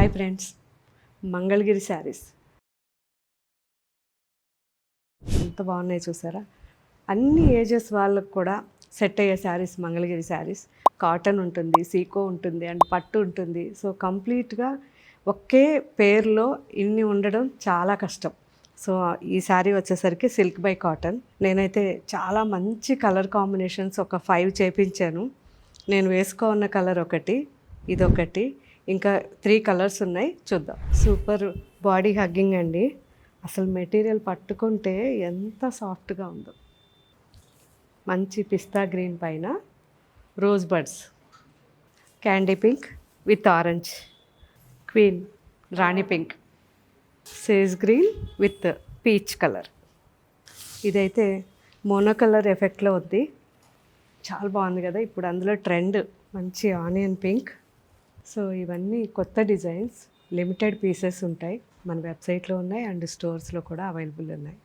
Hi friends, Mangalagiri saris ఎంత బాగున్నాయి చూసారా. అన్ని ఏజెస్ వాళ్ళకు కూడా సెట్ అయ్యే శారీస్ మంగళగిరి శారీస్. కాటన్ ఉంటుంది, సీకో ఉంటుంది అండ్ పట్టు ఉంటుంది. సో కంప్లీట్గా ఒకే పేరులో ఇన్ని ఉండడం చాలా కష్టం. సో ఈ శారీ వచ్చేసరికి సిల్క్ బై కాటన్. నేనైతే చాలా మంచి కలర్ కాంబినేషన్స్ ఒక 5 చేపించాను. నేను వేసుకోన్న కలర్ ఒకటి, ఇదొకటి, ఇంకా 3 కలర్స్ ఉన్నాయి, చూద్దాం. సూపర్ బాడీ హగ్గింగ్ అండి. అసలు మెటీరియల్ పట్టుకుంటే ఎంత సాఫ్ట్గా ఉందో. మంచి పిస్తా గ్రీన్ పైన rose buds, candy pink with orange, queen రాణి pink, sage green with peach colour. ఇదైతే మోనో కలర్ ఎఫెక్ట్లో ఉంది, చాలా బాగుంది కదా. ఇప్పుడు అందులో ట్రెండ్ మంచి ఆనియన్ పింక్. సో ఇవన్నీ కొత్త డిజైన్స్, లిమిటెడ్ పీసెస్ ఉంటాయి. మన వెబ్సైట్లో ఉన్నాయి అండ్ స్టోర్స్లో కూడా అవైలబుల్ ఉన్నాయి.